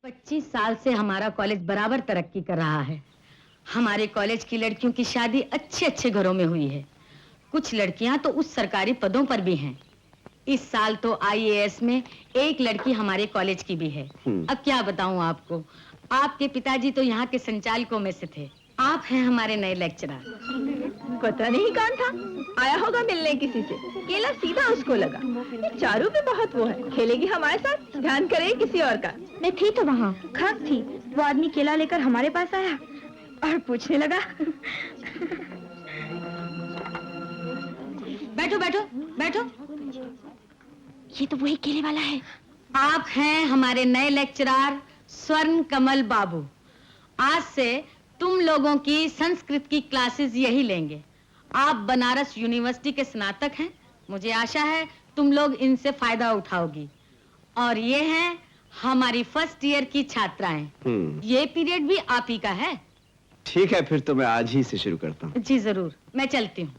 25 साल से हमारा कॉलेज बराबर तरक्की कर रहा है। हमारे कॉलेज की लड़कियों की शादी अच्छे अच्छे घरों में हुई है। कुछ लड़कियां तो उच्च सरकारी पदों पर भी हैं। इस साल तो आईएएस में एक लड़की हमारे कॉलेज की भी है। अब क्या बताऊं आपको, आपके पिताजी तो यहाँ के संचालकों में से थे। आप हैं हमारे नए लेक्चरर। पता नहीं कौन था, आया होगा मिलने किसी से। केला सीधा उसको लगा। चारू भी बहुत वो है, खेलेगी हमारे साथ, ध्यान करे किसी और का। मैं थी तो वहाँ, खास थी। वो आदमी केला लेकर हमारे पास आया और पूछने लगा। बैठो बैठो बैठो। ये तो वही केले वाला है। आप हैं हमारे नए लेक्चरर स्वर्ण कमल बाबू। आज से तुम लोगों की संस्कृत की क्लासेस यही लेंगे। आप बनारस यूनिवर्सिटी के स्नातक हैं। मुझे आशा है तुम लोग इनसे फायदा उठाओगी। और ये हैं हमारी फर्स्ट ईयर की छात्राएं। ये पीरियड भी आप ही का है। ठीक है, फिर तो मैं आज ही से शुरू करता हूँ। जी जरूर, मैं चलती हूँ।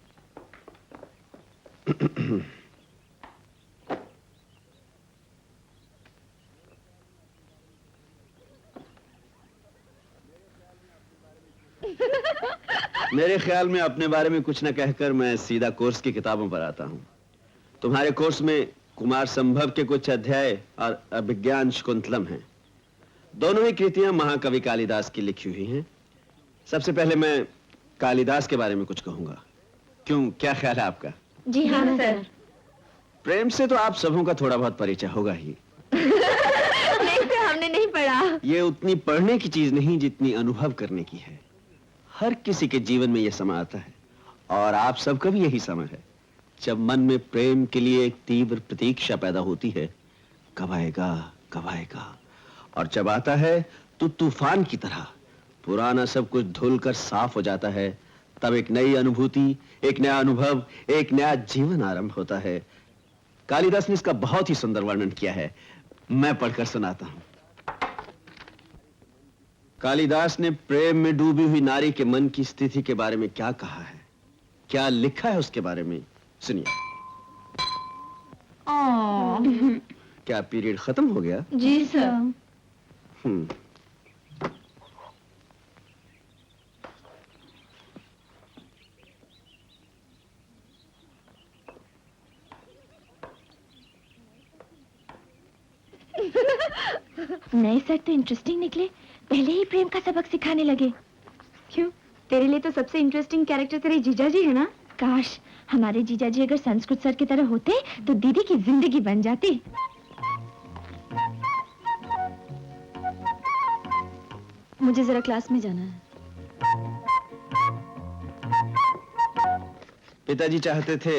मेरे ख्याल में अपने बारे में कुछ न कहकर मैं सीधा कोर्स की किताबों पर आता हूँ। तुम्हारे कोर्स में कुमार संभव के कुछ अध्याय और अभिज्ञान शकुंतलम हैं। दोनों ही कृतियां महाकवि कालिदास की लिखी हुई हैं। सबसे पहले मैं कालिदास के बारे में कुछ कहूंगा। क्यों, क्या ख्याल है आपका? जी हाँ सर। प्रेम से तो आप सबों का थोड़ा बहुत परिचय होगा ही। नहीं सर, हमने नहीं पढ़ा। ये उतनी पढ़ने की चीज नहीं जितनी अनुभव करने की है। हर किसी के जीवन में यह समय आता है और आप सबका भी यही समय है जब मन में प्रेम के लिए एक तीव्र प्रतीक्षा पैदा होती है। कब आएगा, कब आएगा, और जब आता है तो तूफान की तरह पुराना सब कुछ धुलकर साफ हो जाता है। तब एक नई अनुभूति, एक नया अनुभव, एक नया जीवन आरंभ होता है। कालिदास ने इसका बहुत ही सुंदर वर्णन किया है। मैं पढ़कर सुनाता हूं। कालिदास ने प्रेम में डूबी हुई नारी के मन की स्थिति के बारे में क्या कहा है, क्या लिखा है उसके बारे में सुनिए। क्या पीरियड खत्म हो गया? जी सर। नए सर तो इंटरेस्टिंग निकले, पहले ही प्रेम का सबक सिखाने लगे। क्यों, तेरे लिए तो सबसे इंटरेस्टिंग कैरेक्टर तेरे जीजाजी है ना? काश हमारे जीजाजी अगर संस्कृत सर की तरह होते तो दीदी की जिंदगी बन जाती। मुझे जरा क्लास में जाना है। पिताजी चाहते थे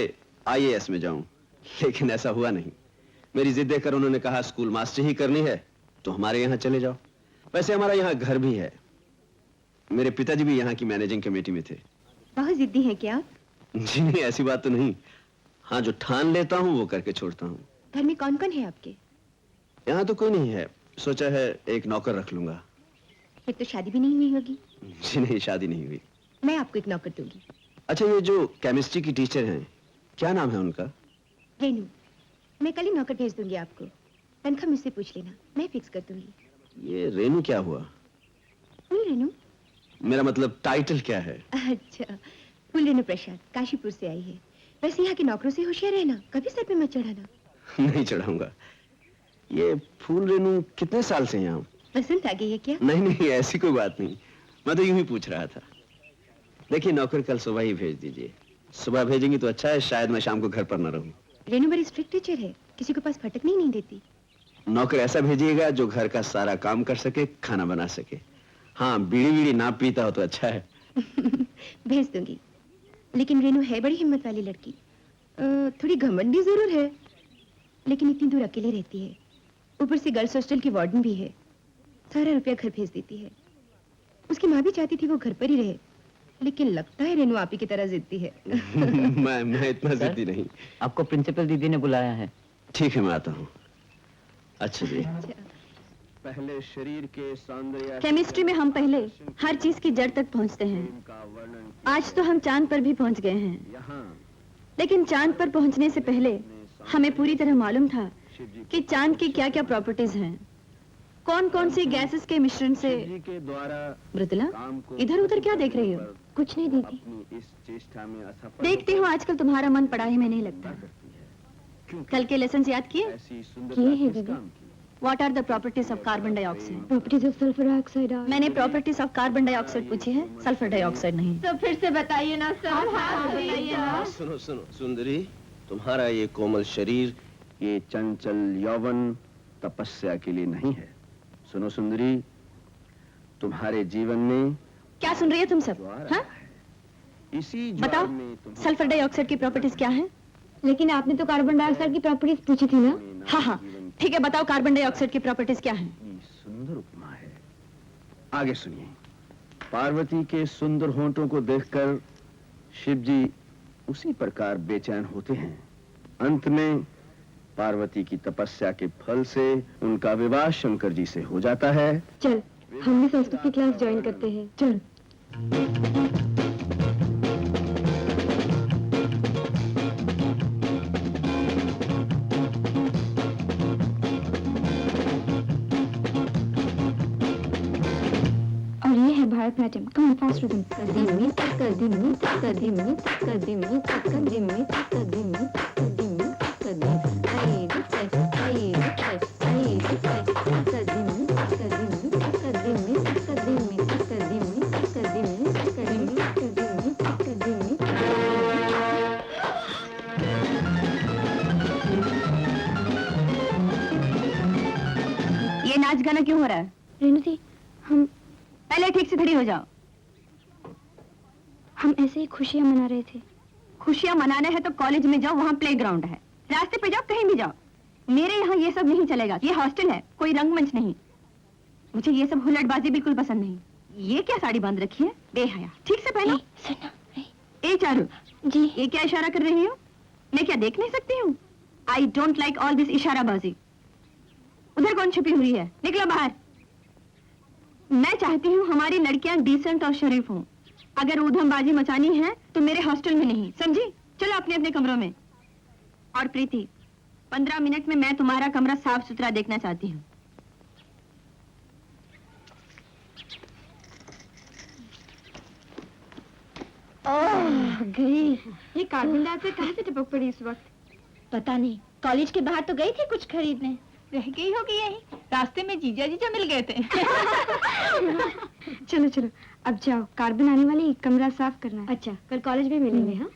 आईएएस में जाऊं, लेकिन ऐसा हुआ नहीं। मेरी जिद देखकर उन्होंने कहा स्कूल मास्टर ही करनी है तो हमारे यहाँ चले जाओ। वैसे हमारा यहाँ घर भी है। मेरे पिताजी भी यहाँ की मैनेजिंग कमेटी में थे। बहुत जिद्दी हैं क्या? जी नहीं, ऐसी बात तो नहीं। हाँ, जो ठान लेता हूँ वो करके छोड़ता हूँ। घर में कौन कौन है आपके? यहाँ तो कोई नहीं है, सोचा है एक नौकर रख लूंगा। फिर तो शादी भी नहीं हुई होगी। जी नहीं, शादी नहीं हुई। मैं आपको एक नौकर दूंगी। अच्छा, ये जो केमिस्ट्री की टीचर हैं, क्या नाम है उनका? रेनू। मैं कल ही नौकर भेज दूंगी आपको। तनख्वाह मुझसे पूछ लेना, मैं फिक्स कर दूंगी। ये रेनू क्या हुआ? फुल रेनू? मेरा मतलब टाइटल क्या है? अच्छा, फुल रेनू प्रसाद, काशीपुर से आई है। वैसे यहाँ के नौकरों से होशियार रहना, कभी सर पे मत चढ़ाना। नहीं चढ़ाऊंगा। ये फूल रेनू कितने साल से यहाँ? पसंद आ गई है क्या? नहीं नहीं, ऐसी कोई बात नहीं, मैं तो यूं ही पूछ रहा था। देखिए, नौकर कल सुबह ही भेज दीजिए। सुबह भेजेंगी तो अच्छा है, शायद मैं शाम को घर पर न रहूं। रेनू बड़ी स्ट्रिक्ट टीचर है, किसी के पास फटकने नहीं देती। नौकर ऐसा भेजिएगा जो घर का सारा काम कर सके, खाना बना सके। हाँ, बीड़ी बीड़ी ना पीता हो तो अच्छा है। भेज दूंगी। लेकिन रेनू है बड़ी हिम्मत वाली लड़की। थोड़ी घमंडी जरूर है, लेकिन इतनी दूर अकेले रहती है। ऊपर से गर्ल्स हॉस्टल की वार्डन भी है। सारा रुपया घर भेज देती है। उसकी माँ भी चाहती थी वो घर पर ही रहे, लेकिन लगता है रेनू आप ही की तरह जिद्दी है। मैं इतना जिद्दी नहीं। आपको प्रिंसिपल दीदी ने बुलाया है। ठीक है, मैं आता हूँ। अच्छा जी। पहले शरीर के सौंदर्य। केमिस्ट्री में हम पहले हर चीज की जड़ तक पहुंचते हैं। आज तो हम चांद पर भी पहुंच गए हैं, लेकिन चांद पर पहुंचने से पहले हमें पूरी तरह मालूम था कि चांद की क्या क्या प्रॉपर्टीज हैं। कौन कौन सी गैसेस के मिश्रण से जी के द्वारा मृदुला काम को इधर उधर क्या देख रही हो? कुछ नहीं दीदी। अपनी इस चेष्टा में असफल देखती हूँ आजकल तुम्हारा मन पढ़ाई में नहीं लगता। करती है। क्योंकि कल के लेसन याद किए? ऐसी किए सुंदरता हैं किस दीदी। काम की? What are the properties of carbon dioxide? Properties of sulphur dioxide are. मैंने प्रॉपर्टीज ऑफ कार्बन डाइऑक्साइड पूछी है, सल्फर डाइऑक्साइड नहीं। तो फिर से बताइए ना सर। बताइए ना। सुनो सुनो सुंदरी, तुम्हारा ये कोमल शरीर, ये चंचल यौवन तपस्या के लिए नहीं है। सुनो सुंदरी, तुम्हारे जीवन में क्या सुन रही है तुम सब? ज्वार हाँ? आया है। इसी ज्वार बताओ, में तुम्हारे सल्फर डाइऑक्साइड की प्रॉपर्टीज क्या है? लेकिन आपने तो कार्बन डाइऑक्साइड की प्रॉपर्टीज पूछी थी ना। हाँ हाँ, ठीक है, बताओ कार्बन डाइऑक्साइड की प्रॉपर्टीज क्या है? की सुंदर उपमा है। आगे सुनिए। पार्वती के सुंदर होंठों को देखकर शिव जी उसी प्रकार बेचैन होते हैं। अंत में पार्वती की तपस्या के फल से उनका विवाह शंकर जी से हो जाता है। चल, हम भी संस्कृत की क्लास ज्वाइन करते हैं। चल। और ये है भारतनाट्यम। Come fast rhythm. कदीमी कदीमी कदीमी कदीमी कदीमी कदीमी कदीमी कदीमी आई दिस आई दिस आई दिस कदीमी कदीमी कदीमी कदीमी कदीमी कदीमी कदीमी कदीमी कदीमी। ये नाच गाना क्यों हो रहा है? रेणु दी, हम पहले ठीक से खड़ी हो जाओ। ऐसे ही खुशियां मना रहे थे। खुशियां मनाने हैं तो कॉलेज में जाओ, वहाँ प्लेग्राउंड है। रास्ते पे जाओ, कहीं भी जाओ। मेरे यहाँ ये सब नहीं चलेगा। ये हॉस्टल है, कोई रंगमंच नहीं। मुझे ये सब हुल्लड़बाजी बिल्कुल पसंद नहीं। ये क्या साड़ी बांध रखी है? बेहया। ठीक से पहनो। सुनो। ए चारू जी। ये क्या इशारा कर रही हो? मैं क्या देख नहीं सकती हूँ? I don't like all this इशाराबाजी। उधर कौन छुपी हुई है? निकलो बाहर। मैं चाहती हूँ हमारी लड़कियां डिसेंट और शरीफ हों। अगर ऊधमबाजी मचानी है तो मेरे हॉस्टल में नहीं, समझी? चलो अपने अपने कमरों में। और प्रीति, 15 मिनट में मैं तुम्हारा कमरा साफ सुथरा देखना चाहती हूँ। गई। ये कार्बन डाइऑक्साइड कहाँ से टपक पड़ी इस वक्त? पता नहीं। कॉलेज के बाहर तो गई थी कुछ खरीदने। रह गई होगी यही। रास्ते में जीजा जीजा मिल गए थे। चलो चलो, अब जाओ, कार्बन आने वाली, कमरा साफ करना है। अच्छा, कल कॉलेज में मिलेंगे। हाँ।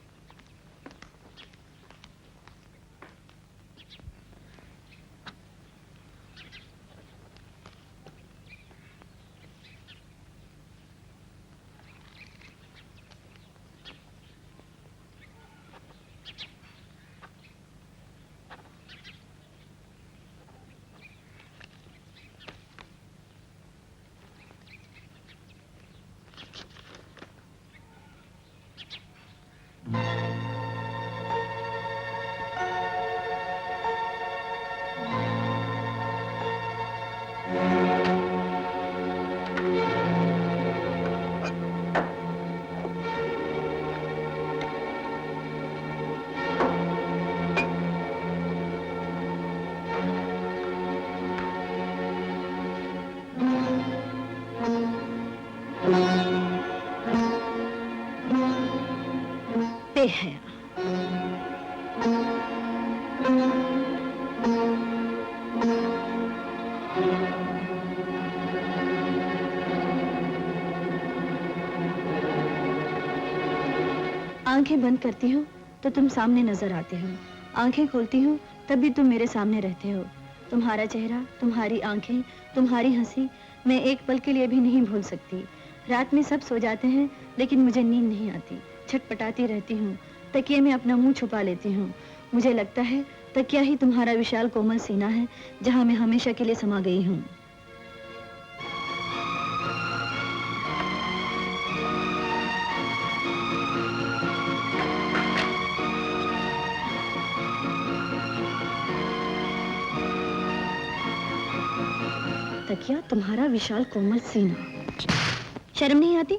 है। आंखें बंद करती हूँ तो तुम सामने नजर आते हो, आंखें खोलती हूँ तब भी तुम मेरे सामने रहते हो। तुम्हारा चेहरा, तुम्हारी आंखें, तुम्हारी हंसी मैं एक पल के लिए भी नहीं भूल सकती। रात में सब सो जाते हैं लेकिन मुझे नींद नहीं आती, छटपटाती रहती हूँ, तकिए में अपना मुंह छुपा लेती हूँ। मुझे लगता है तकिया ही तुम्हारा विशाल कोमल सीना है जहाँ मैं हमेशा के लिए समा गई हूँ। तकिया तुम्हारा विशाल कोमल सीना। शर्म नहीं आती?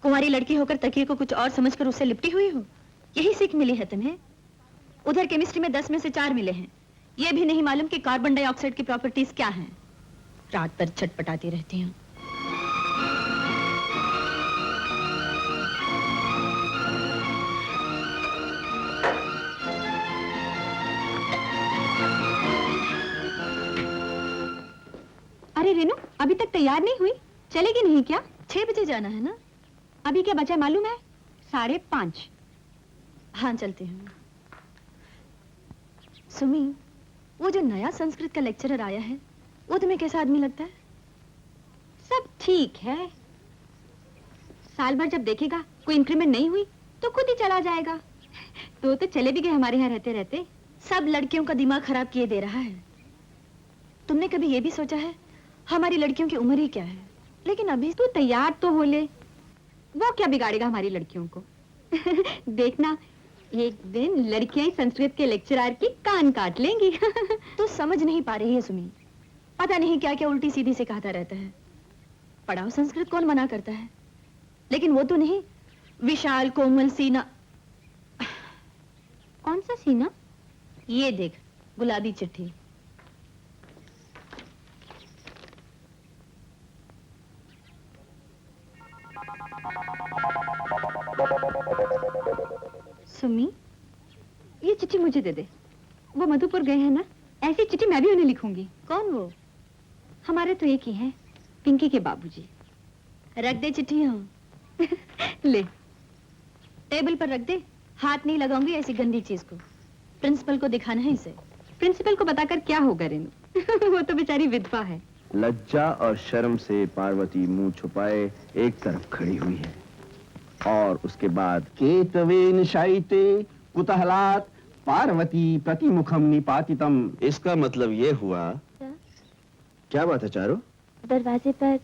कुंवारी लड़की होकर तकिए को कुछ और समझकर उससे लिपटी हुई हो। यही सीख मिली है तुम्हें? उधर केमिस्ट्री में 10 में से 4 मिले हैं। यह भी नहीं मालूम कि कार्बन डाइऑक्साइड की प्रॉपर्टीज क्या हैं। रात भर छटपटाती रहती हूँ। अरे रेनू, अभी तक तैयार नहीं हुई? चलेगी नहीं क्या? 6 बजे जाना है ना? अभी क्या बचा मालूम है? 5:30। हाँ, चलती हूँ। सुमी, वो जो नया संस्कृत का लेक्चरर आया है, वो तुम्हें कैसा आदमी लगता है? सब ठीक है। साल भर जब देखेगा कोई इंक्रीमेंट नहीं हुई तो खुद ही चला जाएगा। तो चले भी गए हमारे यहाँ रहते रहते। सब लड़कियों का दिमाग खराब किए दे रहा है। तुमने कभी ये भी सोचा है हमारी लड़कियों की उम्र ही क्या है? लेकिन अभी तू तैयार तो हो ले। वो क्या बिगाड़ेगा हमारी लड़कियों को? देखना, एक दिन लड़कियां ही संस्कृत के लेक्चरर की कान काट लेंगी। तू समझ नहीं पा रही है सुमी। पता नहीं क्या क्या उल्टी सीधी से कहता रहता है। पढ़ाओ संस्कृत कौन मना करता है? लेकिन वो तो नहीं, विशाल कोमल सीना। कौन सा सीना? ये देख, गुलाबी चिट्ठी। सुमी, ये चिट्ठी मुझे दे दे। वो मधुपुर गए हैं ना, ऐसी चिट्ठी मैं भी उन्हें लिखूंगी। कौन वो? हमारे तो एक ही हैं, पिंकी के बाबूजी। रख दे चिट्ठी यहाँ। ले। टेबल पर रख दे। हाथ नहीं लगाऊंगी ऐसी गंदी चीज को। प्रिंसिपल को दिखाना है इसे। प्रिंसिपल को बताकर क्या होगा रेनू? वो तो बेचारी विधवा है। लज्जा और शर्म से पार्वती मुंह छुपाए एक तरफ खड़ी हुई है, और उसके बाद केतवेन शायिते कुतहलात पार्वती प्रतिमुखम निपातितम। इसका मतलब ये हुआ। क्या बात है चारो? दरवाजे पर